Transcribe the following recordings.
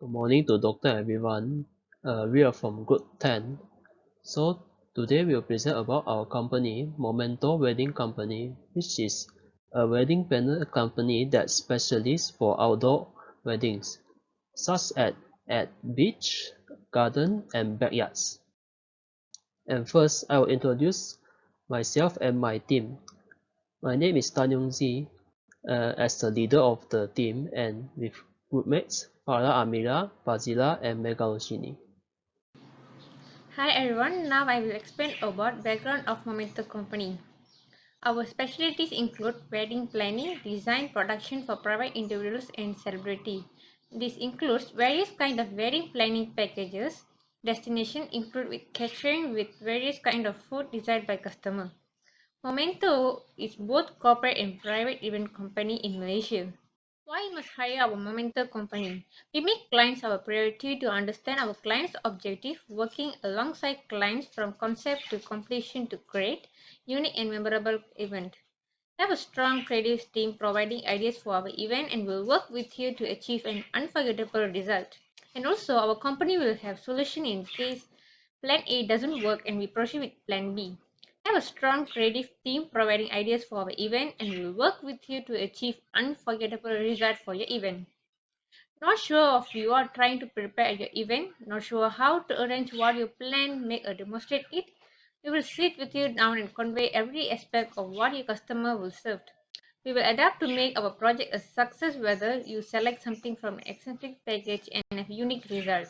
Good morning to Doctor everyone. We are from Group 10. So today we'll present about our company, Momento Wedding Company, which is a wedding planner company that specializes for outdoor weddings, such as at beach, garden, and backyards. And first, I will introduce myself and my team. My name is Tan Yong Zi, as the leader of the team, and with groupmates Farah Amira, Fazila, and Megaloshini. Hi everyone, now I will explain about background of Momento company. Our specialties include wedding planning, design, production for private individuals and celebrity. This includes various kind of wedding planning packages. Destination include with catering with various kind of food desired by customer. Momento is both corporate and private event company in Malaysia. Why you must hire our Momento company? We make clients our priority to understand our clients' objective, working alongside clients from concept to completion to create unique and memorable event. We have a strong creative team providing ideas for our event and will work with you to achieve an unforgettable result. And also our company will have solution in case plan A doesn't work and we proceed with plan B. I have a strong creative team providing ideas for our event and will work with you to achieve unforgettable result for your event. Not sure if you are trying to prepare your event, not sure how to arrange what you plan, make or demonstrate it. We will sit with you down and convey every aspect of what your customer will serve. We will adapt to make our project a success whether you select something from an eccentric package and a unique result.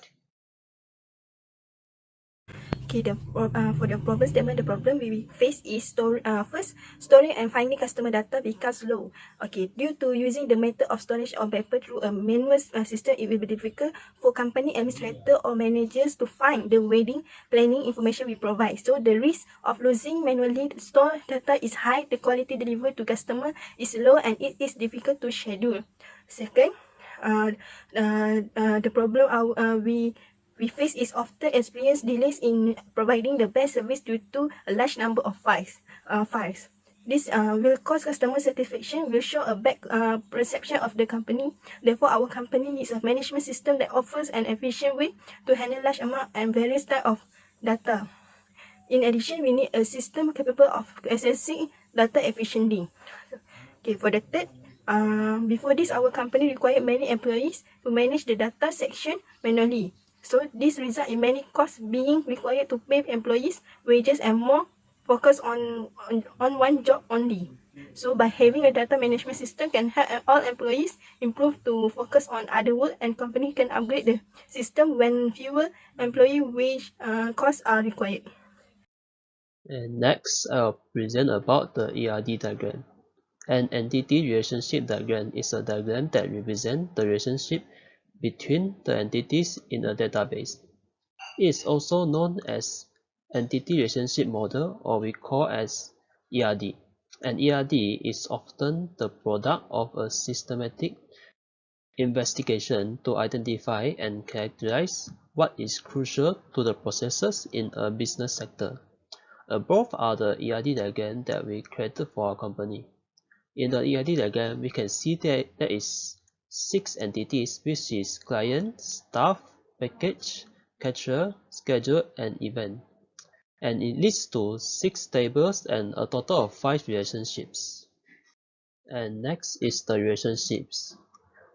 Okay, for the problem statement, the problem we face is first, storing and finding customer data becomes slow. Okay, due to using the method of storage on paper through a manual system, it will be difficult for company administrator or managers to find the wedding planning information we provide. So the risk of losing manually stored data is high, the quality delivered to customer is low, and it is difficult to schedule. Second, the problem we face is often experience delays in providing the best service due to a large number of files. This will cause customer satisfaction, will show a bad perception of the company. Therefore, our company needs a management system that offers an efficient way to handle large amount and various type of data. In addition, we need a system capable of accessing data efficiently. Okay, for the third, before this, our company required many employees to manage the data section manually. So this result in many costs being required to pay employees wages and more focus on one job only. So by having a data management system can help all employees improve to focus on other work, and company can upgrade the system when fewer employee wage costs are required. And next, I'll present about the ERD diagram. An entity relationship diagram is a diagram that represents the relationship between the entities in a database. It is also known as entity relationship model, or we call as ERD. An ERD is often the product of a systematic investigation to identify and characterize what is crucial to the processes in a business sector. Above are the ERD diagram that we created for our company. In the ERD diagram, we can see that there is 6 entities, which is client, staff, package, caterer, schedule, and event. And it leads to 6 tables and a total of 5 relationships. And next is the relationships.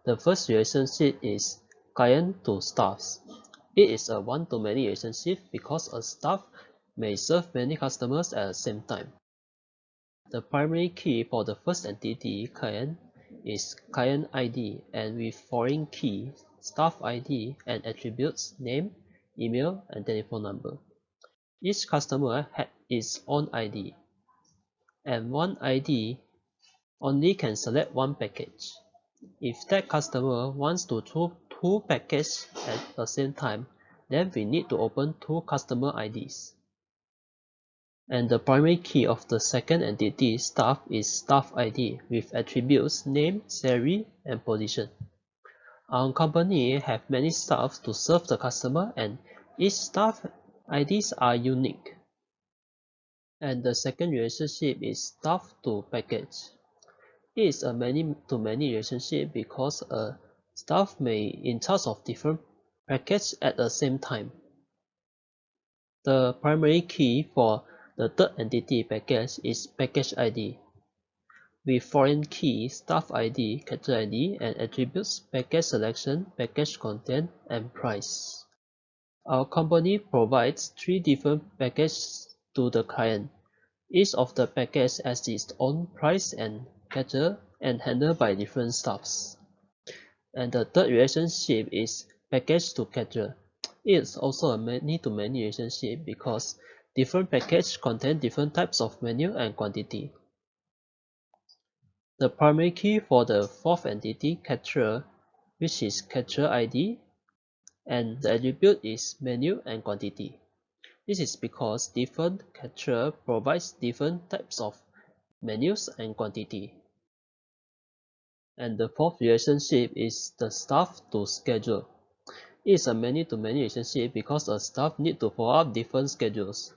The first relationship is client to staffs. It is a one-to-many relationship because a staff may serve many customers at the same time. The primary key for the first entity, client, is client ID, and with foreign key, staff ID, and attributes name, email, and telephone number. Each customer had its own ID, and one ID only can select one package. If that customer wants to choose 2 packages at the same time, then we need to open 2 customer IDs. And the primary key of the second entity, staff, is staff ID with attributes name, salary, and position. Our company have many staff to serve the customer, and each staff IDs are unique. And the second relationship is staff to package. It is a many-to-many relationship because a Staff may in charge of different packages at the same time. The primary key for the third entity package is package ID. With foreign key, staff ID, character ID, and attributes package selection, package content, and price. Our company provides 3 different packages to the client. Each of the packages has its own price and character and handled by different staffs. And the third relationship is package to character. It is also a many-to-many relationship because different packages contain different types of menu and quantity. The primary key for the fourth entity, capture, which is capture ID, and the attribute is menu and quantity. This is because different capture provides different types of menus and quantity. And the fourth relationship is the staff to schedule. It is a many-to-many relationship because a staff need to follow up different schedules.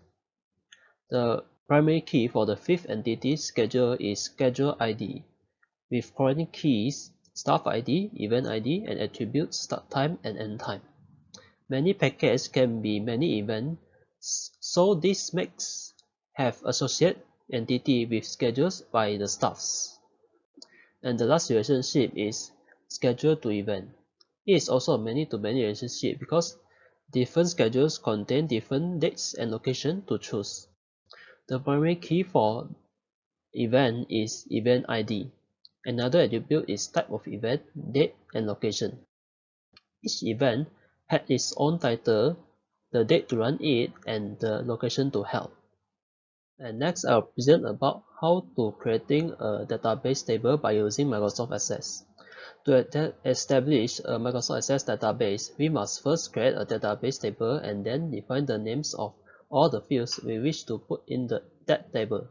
The primary key for the fifth entity schedule is schedule ID. With foreign keys, staff ID, event ID, and attributes start time and end time. Many packages can be many events, so this makes have associate entity with schedules by the staffs. And the last relationship is schedule to event. It is also a many-to-many relationship because different schedules contain different dates and location to choose. The primary key for event is event ID. Another attribute is type of event, date, and location. Each event had its own title, the date to run it, and the location to help. And next I'll present about how to creating a database table by using Microsoft Access. To establish a Microsoft Access database, we must first create a database table and then define the names of all the fields we wish to put in that table.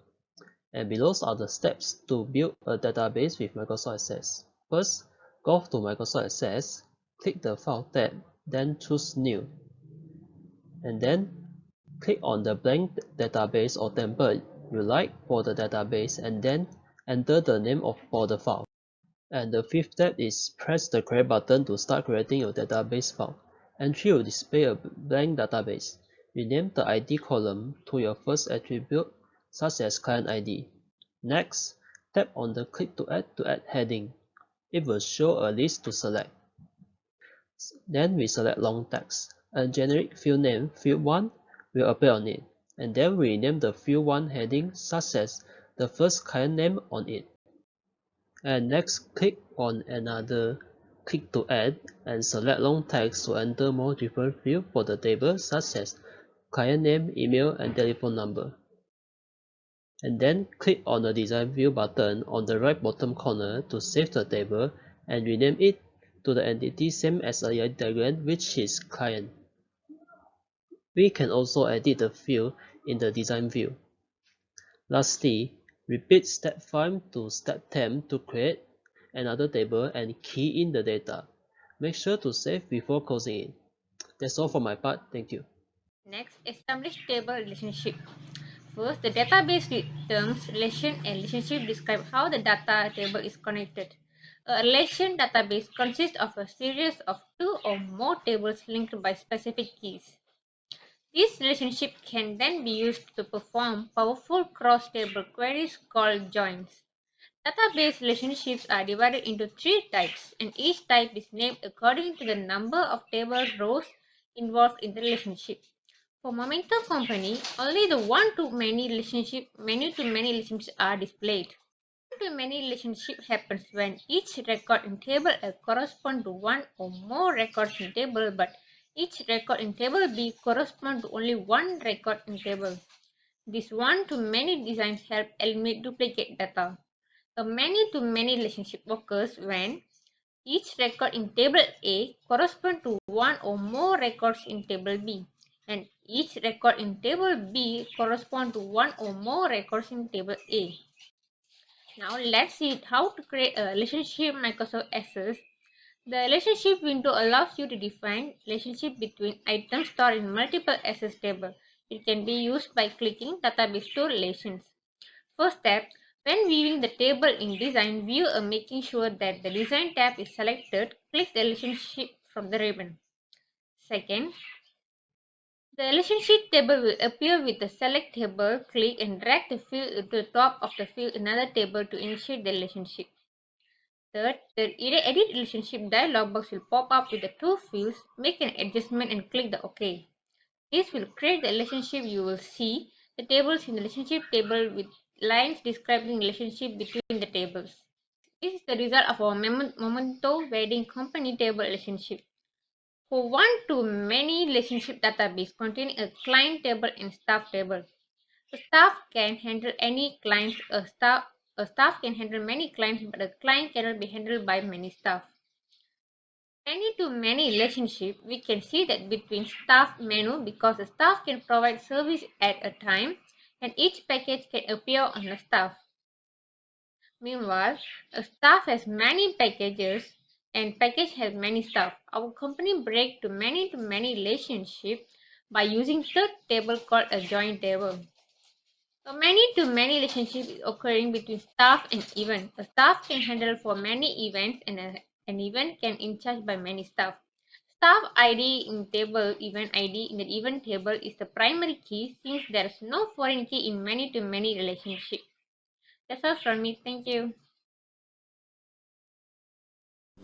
And below are the steps to build a database with Microsoft Access. First, go to Microsoft Access, click the File tab, then choose New. And then click on the blank database or template you like for the database and then enter the name for the file. And the fifth step is press the Create button to start creating your database file. Entry will display a blank database. Rename the ID column to your first attribute, such as client ID. Next, tap on the Click to add heading. It will show a list to select. Then we select long text. A generic field name, field 1, will appear on it. And then we rename the field 1 heading such as the first client name on it. And next, click on another Click to add and select long text to enter more different fields for the table such as client name, email, and telephone number. And then click on the Design View button on the right bottom corner to save the table and rename it to the entity same as a diagram, which is client. We can also edit the field in the Design View. Lastly, repeat step 5 to step 10 to create another table and key in the data. Make sure to save before closing it. That's all for my part. Thank you. Next, establish table relationship. First, the database terms relation and relationship describe how the data table is connected. A relation database consists of a series of two or more tables linked by specific keys. This relationship can then be used to perform powerful cross-table queries called joins. Database relationships are divided into 3 types, and each type is named according to the number of table rows involved in the relationship. For Momento Company, only the one-to-many relationship, many-to-many relationships are displayed. One-to-many relationship happens when each record in table A corresponds to one or more records in table, but each record in table B corresponds to only one record in table. This one-to-many designs help eliminate duplicate data. A many-to-many relationship occurs when each record in table A corresponds to one or more records in table B, and each record in table B corresponds to one or more records in table A. Now let's see how to create a relationship Microsoft Access. The relationship window allows you to define relationship between items stored in multiple access tables. It can be used by clicking Database to Relations. First step, When viewing the table in design, view making sure that the design tab is selected. Click the relationship from the ribbon. Second, the relationship table will appear with the select table. Click and drag the field to the top of the field another table to initiate the relationship. Third, the edit relationship dialog box will pop up with the two fields. Make an adjustment and click the OK. This will create the relationship. You will see the tables in the relationship table with lines describing relationship between the tables. This is the result of our Momento wedding company table relationship. For one-to-many relationship database containing a client table and staff table. A staff can handle any clients. A staff can handle many clients, but a client cannot be handled by many staff. Many-to-many relationship, we can see that between staff menu because the staff can provide service at a time and each package can appear on the staff. Meanwhile, a staff has many packages and package has many staff. Our company break to many relationship by using third table called a joint table. A many-to-many relationship is occurring between staff and event. A staff can handle for many events and an event can in charge by many staff. Staff ID in table event ID in the event table is the primary key since there is no foreign key in many-to-many relationship. That's all from me. Thank you.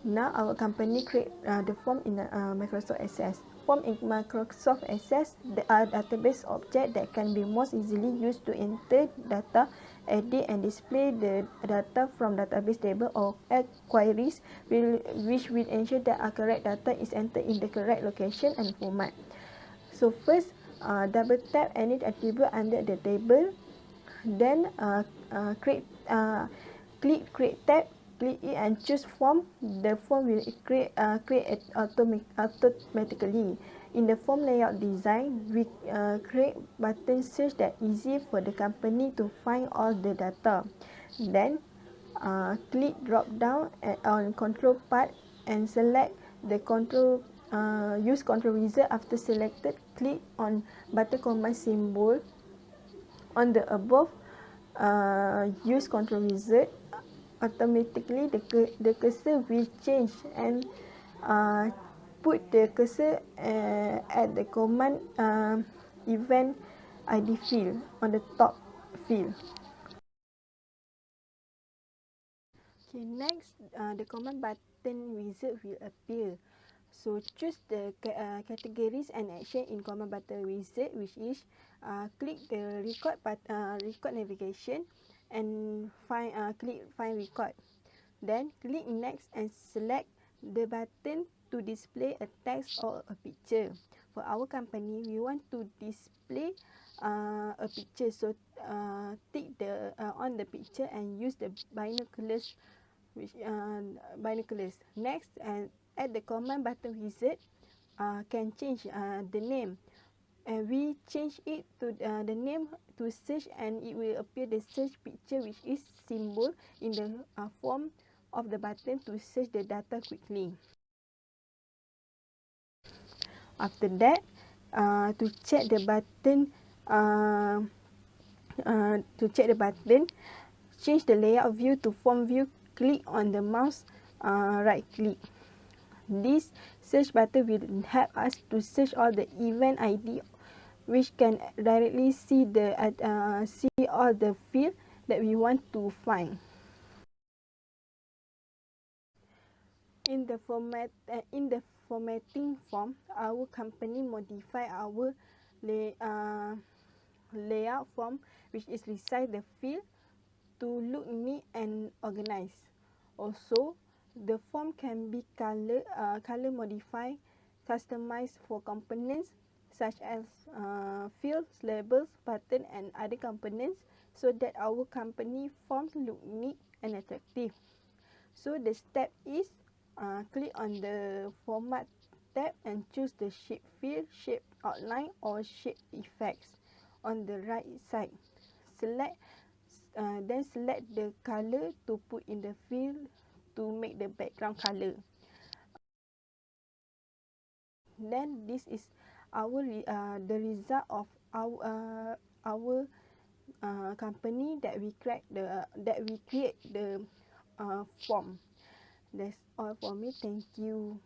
Now our company create the form in Microsoft Access. Form in Microsoft Access, there are database objects that can be most easily used to enter data, edit and display the data from database table or add queries which will ensure that our correct data is entered in the correct location and format. So first, double tap any attribute under the table, then click create tab, click it and choose form. The form will create automatically. In the form layout design, we create button search that easy for the company to find all the data. Then click drop down on control part and select the control use control wizard. After selected, click on button command symbol on the above use control wizard. Automatically the cursor will change and put the cursor at the command event ID field on the top field. Okay, next the command button wizard will appear. So choose the categories and action in command button wizard, which is click the record navigation and click find record. Then click next and select the button to display a text or a picture. For our company, we want to display a picture, so tick the on the picture and use the binoculars, Next, and add the command button wizard can change the name, and we change it to the name to search, and it will appear the search picture, which is symbol in the form of the button to search the data quickly. After that, to check the button, change the layout view to form view. Click on the mouse, right click. This search button will help us to search all the event ID, which can directly see all the field that we want to find. In the formatting form, our company modify our layout form, which is resize the field to look neat and organized. Also, the form can be color modified, customized for components such as fields, labels, button, and other components, so that our company forms look neat and attractive. So the step is click on the format tab and choose the shape field, shape outline, or shape effects on the right side. Then select the color to put in the field to make the background color. Then this is our the result of our company that we create the form. That's all for me. Thank you.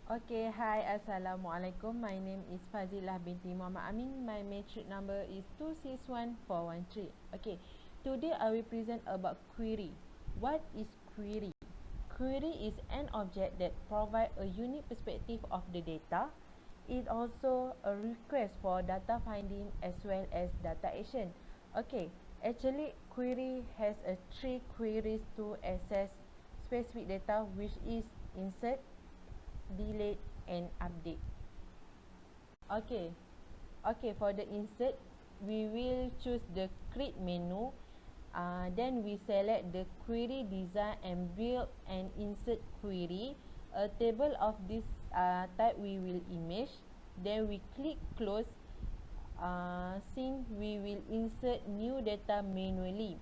Okay, hi, Assalamualaikum. My name is Fazilah binti Muhammad Amin. My matric number is 261413. Okay, today I will present about query. What is query? Query is an object that provides a unique perspective of the data. It also a request for data finding as well as data action. Okay, actually query has a three queries to access specific data, which is insert, delete and update. Okay, for the insert, we will choose the create menu. Then we select the query design and build and insert query. A table of this type we will image. Then we click close. Since we will insert new data manually,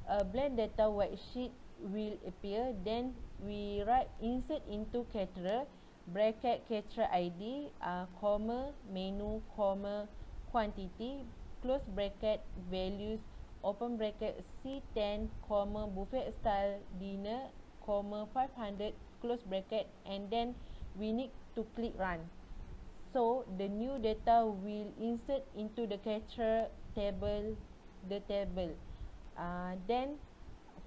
a blank data worksheet will appear. Then we write insert into caterer, bracket caterer ID, comma, menu, comma, quantity, close bracket, values, open bracket, C10, comma, buffet style dinner, comma, 500, close bracket, and then we need to click run. So the new data will insert into the caterer table, the table. Then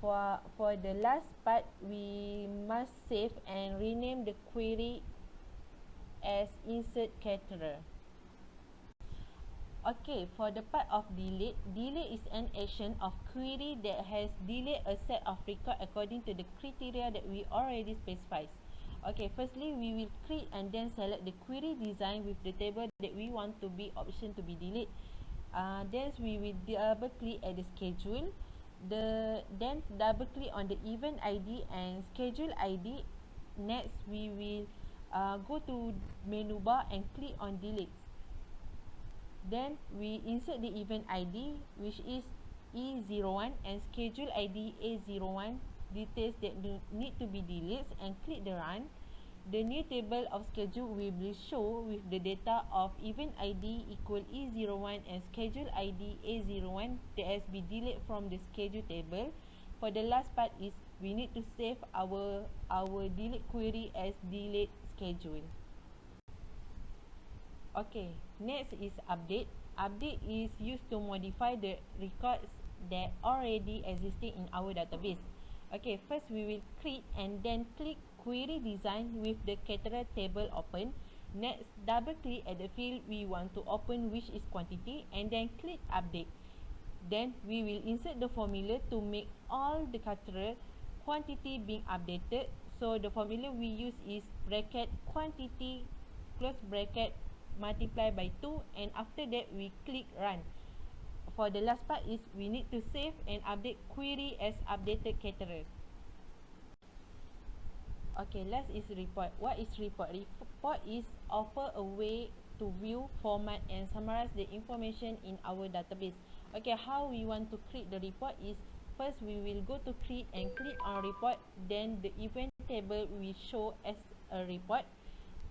for the last part, we must save and rename the query as insert caterer. Okay, for the part of delete, delete is an action of query that has delete a set of record according to the criteria that we already specified. Okay, firstly, we will create and then select the query design with the table that we want to be option to be delete. Then we will double click at the schedule. Then double click on the event ID and schedule ID. Next, we will go to menu bar and click on delete. Then we insert the event ID, which is E01 and schedule ID A01, details that need to be deleted, and click the run. The new table of schedule will be shown with the data of event ID equal E01 and schedule ID A01 that has been deleted from the schedule table. For the last part is we need to save our delete query as delete schedule. Okay, next is update. Update is used to modify the records that already existing in our database. Okay, first we will create and then click query design with the caterer table open. Next, double click at the field we want to open, which is quantity, and then click update. Then we will insert the formula to make all the caterer quantity being updated. So the formula we use is bracket quantity close bracket multiply by 2, and after that we click run. For the last part is we need to save and update query as updated caterer. Okay, last is report. What is report? Report is offer a way to view, format and summarize the information in our database. Okay, how we want to create the report is first we will go to create and click on report. Then the event table will show as a report.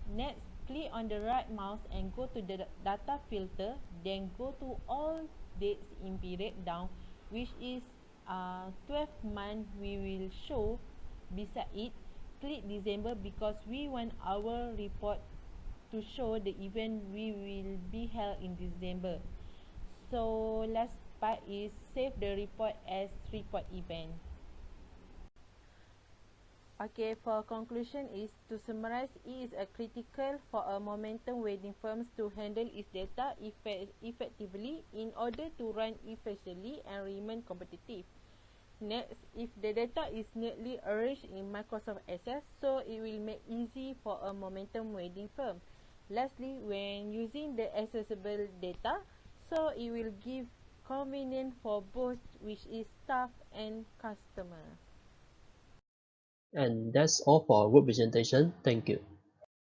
Next, click on the right mouse and go to the data filter. Then go to all dates in period down, which is 12 month. We will show beside it. Click December because we want our report to show the event we will be held in December. So last part is save the report as report event. Okay, for conclusion is to summarize, it is a critical for a momentum wedding firms to handle its data effectively in order to run efficiently and remain competitive. Next, if the data is neatly arranged in Microsoft Access, so it will make easy for a momentum wedding firm. Lastly, when using the accessible data, so it will give convenience for both, which is staff and customer. And that's all for our group presentation. Thank you.